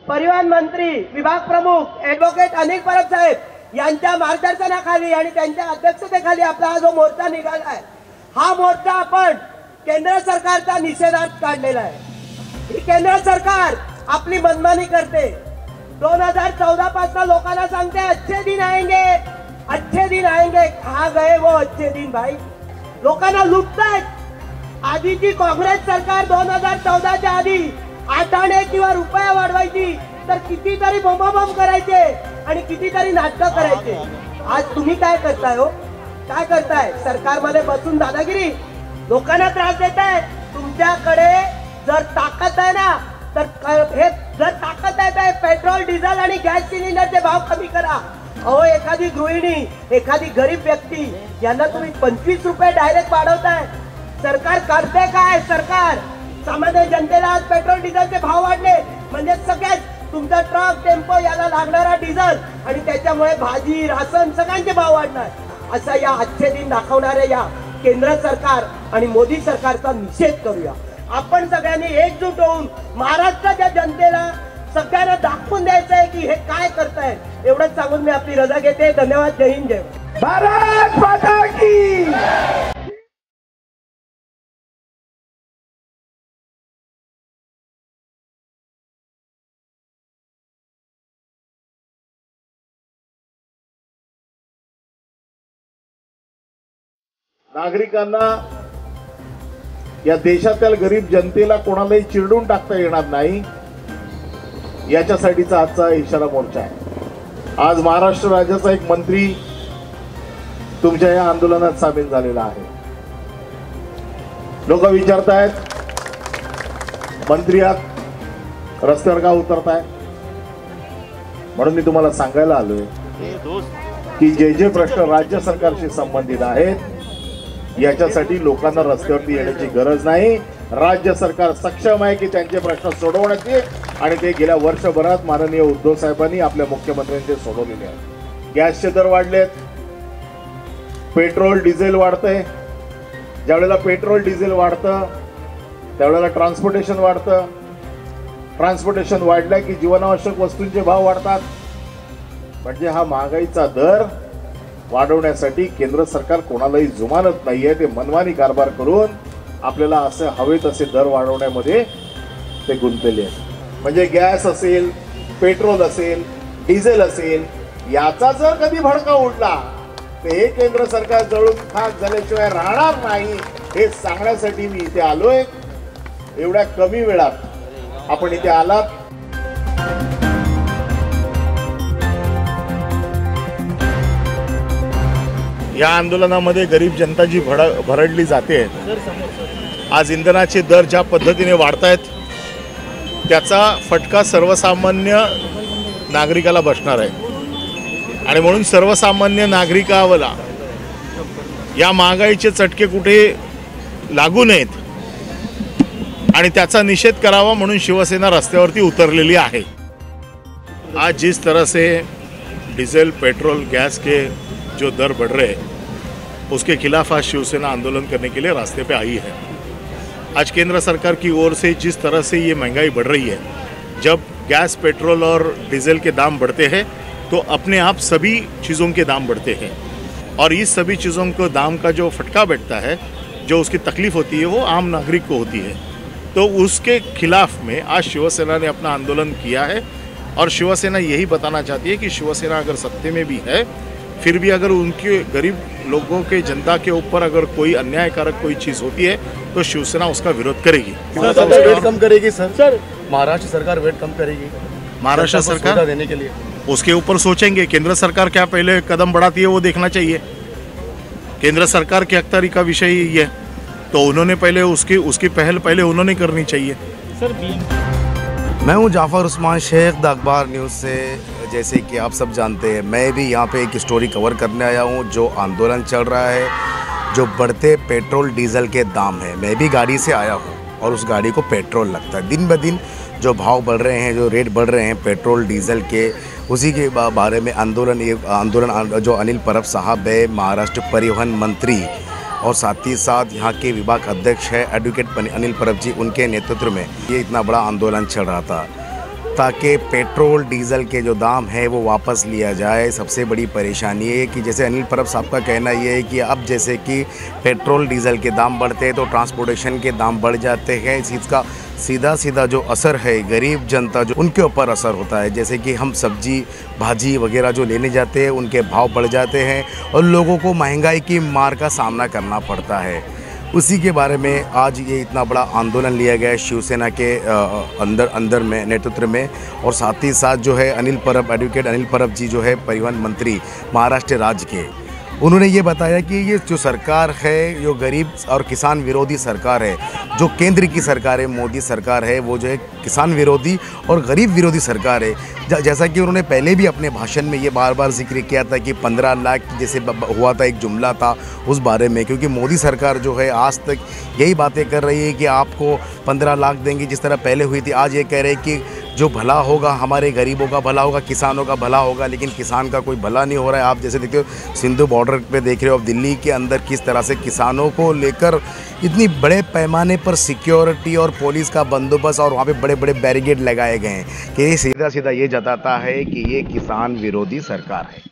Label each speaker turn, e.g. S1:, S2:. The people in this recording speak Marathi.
S1: परिवहन मंत्री विभाग प्रमुख ॲडव्होकेट अनिल परब साहेब यांच्या मार्गदर्शनाखाली आणि त्यांच्या अध्यक्षतेखाली आपला हा जो मोर्चा निघाला आहे, हा मोर्चा आपण केंद्र सरकारचा निषेधार्थ काढलेला आहे। ही केंद्र सरकार आपली मनमानी करते। 2014 पासून लोकांना सांगते अच्छे दिन आएंगे, अच्छे दिन आएंगे। कहाँ गए वो अच्छे दिन भाई? लोकांना लुटतायत। आधीची काँग्रेस सरकार 2014च्या आधी 8 आणे किंवा रुपया वाढवायची तर कितीतरी बोंबाबोंब करायचे आणि कितीतरी नाटकं करायचे। आज तुम्ही काय करताय हो? काय करताय? सरकारमध्ये बसून दादागिरी, लोकांना त्रास देताय। तुमच्याकडे जर ताकद आहे ना तर हे जर ताकद आहे तर पेट्रोल डिझेल आणि गॅस सिलेंडरचे भाव कमी करा। अहो, एखादी गृहिणी, एखादी गरीब व्यक्ती यांना तुम्ही 25 रुपये डायरेक्ट वाढवताय। सरकार करते काय? सरकार सामान्य जनतेला आज पेट्रोल डिझेलचे भाव वाढले म्हणजे सगळ्याच तुमचा ट्रक टेम्पो याला लागणारा डिझेल आणि त्याच्यामुळे भाजी राशन सगळ्यांचे भाव वाढणार। असा या अच्छे दिन दाखवणाऱ्या या केंद्र सरकार आणि मोदी सरकारचा निषेध करूया। आपण सगळ्यांनी एकजूट होऊन महाराष्ट्राच्या जनतेला सगळ्यांना दाखवून द्यायचं आहे की हे काय करताय। एवढंच सांगून मी आपली रजा घेते। धन्यवाद। जय हिंद, जय भारत माता की।
S2: नागरिकांना, या देशातील गरीब जनतेला कोणालाही चिरडून टाकता येणार नाही, याच्यासाठीचा आजचा इशारा मोर्चा आहे। आज महाराष्ट्र राज्याचा एक मंत्री तुमच्या या आंदोलनात सामील झालेला आहे। लोक विचारतायत, मंत्री आहात, रस्त्यावर का उतरताय? म्हणून मी तुम्हाला सांगायला आलोय की जे जे प्रश्न राज्य सरकारशी संबंधित आहेत याच्यासाठी लोकांना रस्त्यावरती येण्याची गरज नाही। राज्य सरकार सक्षम आहे की त्यांचे प्रश्न सोडवण्याचे, आणि ते गेल्या वर्षभरात माननीय उद्धव साहेबांनी आपल्या मुख्यमंत्र्यांचे सोडवलेले आहेत। गॅसचे दर वाढलेत, पेट्रोल डिझेल वाढतंय। ज्यावेळेला पेट्रोल डिझेल वाढतं त्यावेळेला ट्रान्सपोर्टेशन वाढतं। ट्रान्सपोर्टेशन वाढलं की जीवनावश्यक वस्तूंचे भाव वाढतात। म्हणजे हा महागाईचा दर वाढवण्यासाठी केंद्र सरकार कोणालाही जुमानत नाहीये। ते मनमानी कारभार करून आपल्याला असे हवे तसे दर वाढवण्यामध्ये ते गुंतलेले आहेत। म्हणजे गॅस असेल, पेट्रोल असेल, डिझेल असेल, याचा जर कधी भडका उडला तर हे केंद्र सरकार जळून खाक झाल्याशिवाय राहणार नाही, हे सांगण्यासाठी मी इथे आलोय। एवढ्या कमी वेळात आपण इथे आलात। या आंदोलनामध्ये गरीब जनता जी भरडली जाते, आज इंधनाचे दर ज्या पद्धतीने वाढतायत त्याचा फटका सर्वसामान्य नागरिकाला बसणार आहे। आणि म्हणून सर्वसामान्य नागरिकाला या महागाईचे चटके कुठे लागू नयेत आणि त्याचा निषेध करावा म्हणून शिवसेना रस्त्यावरती उतरलेली आहे। आज जिस तरह से डीजल, पेट्रोल, गैस के जो दर बढ़ रहे हैं उसके खिलाफ आज शिवसेना आंदोलन करने के लिए रास्ते पे आई है। आज केंद्र सरकार की ओर से जिस तरह से ये महंगाई बढ़ रही है, जब गैस, पेट्रोल और डीजल के दाम बढ़ते हैं तो अपने आप सभी चीज़ों के दाम बढ़ते हैं, और इस सभी चीज़ों को दाम का जो फटका बैठता है, जो उसकी तकलीफ़ होती है, वो आम नागरिक को होती है। तो उसके खिलाफ में आज शिवसेना ने अपना आंदोलन किया है, और शिवसेना यही बताना चाहती है कि शिवसेना अगर सत्ते में भी है फिर भी अगर उनके गरीब लोगों के, जनता के ऊपर अगर कोई अन्यायकारक कोई चीज़ होती है तो शिवसेना उसका विरोध करेगी।
S3: वेट कम करेगी सर। महाराष्ट्र सरकार वेट कम करेगी।
S2: महाराष्ट्र सरकार
S3: देने के लिए
S2: उसके ऊपर सोचेंगे। केंद्र सरकार क्या पहले कदम बढ़ाती है वो देखना चाहिए। केंद्र सरकार की अख्तियारी का विषय ही है, तो उन्होंने पहले उसकी पहल पहले उन्होंने करनी चाहिए।
S4: मैं हूं जाफर उस्मान शेख, द अखबार न्यूज़ से। जैसे कि आप सब जानते हैं, मैं भी यहाँ पे एक स्टोरी कवर करने आया हूँ। जो आंदोलन चल रहा है, जो बढ़ते पेट्रोल डीजल के दाम है, मैं भी गाड़ी से आया हूँ और उस गाड़ी को पेट्रोल लगता है। दिन ब दिन जो भाव बढ़ रहे हैं, जो रेट बढ़ रहे हैं पेट्रोल डीजल के, उसी के बारे में आंदोलन जो अनिल परब साहब है, महाराष्ट्र परिवहन मंत्री, और साथ ही साथ यहाँ के विभाग अध्यक्ष है एडवोकेट अनिल परब जी, उनके नेतृत्व में ये इतना बड़ा आंदोलन चल रहा था। ताकि पेट्रोल डीज़ल के जो दाम है वो वापस लिया जाए। सबसे बड़ी परेशानी है कि जैसे अनिल परब साहब का कहना ये है कि अब जैसे कि पेट्रोल डीज़ल के दाम बढ़ते हैं तो ट्रांसपोर्टेशन के दाम बढ़ जाते हैं। इस चीज़ का सीधा जो असर है गरीब जनता जो उनके ऊपर असर होता है। जैसे कि हम सब्जी भाजी वगैरह जो लेने जाते हैं उनके भाव बढ़ जाते हैं और लोगों को महंगाई की मार का सामना करना पड़ता है। उसी के बारे में आज ये इतना बड़ा आंदोलन लिया गया है शिवसेना के अंदर में नेतृत्व में। और साथ ही साथ जो है अनिल परब एडवोकेट अनिल परब जी जो है परिवहन मंत्री महाराष्ट्र राज्य के, उन्होंने ये बताया कि ये जो सरकार है जो गरीब और किसान विरोधी सरकार है, जो केंद्र की सरकार है मोदी सरकार है, वो जो है किसान विरोधी और गरीब विरोधी सरकार है। जैसा कि उन्होंने पहले भी अपने भाषण में ये बार बार जिक्र किया था कि 15 लाख जैसे हुआ था एक जुमला था उस बारे में, क्योंकि मोदी सरकार जो है आज तक यही बातें कर रही है कि आपको 15 लाख देंगे जिस तरह पहले हुई थी। आज ये कह रहे हैं कि जो भला होगा हमारे गरीबों का भला होगा, किसानों का भला होगा, लेकिन किसान का कोई भला नहीं हो रहा है। आप जैसे देखते हो सिंधु बॉर्डर पे देख रहे हो, अब दिल्ली के अंदर किस तरह से किसानों को लेकर इतनी बड़े पैमाने पर सिक्योरिटी और पुलिस का बंदोबस्त और वहाँ पे बड़े बड़े बैरिकेड लगाए गए हैं कि ये सीधा ये जताता है कि ये किसान विरोधी सरकार है।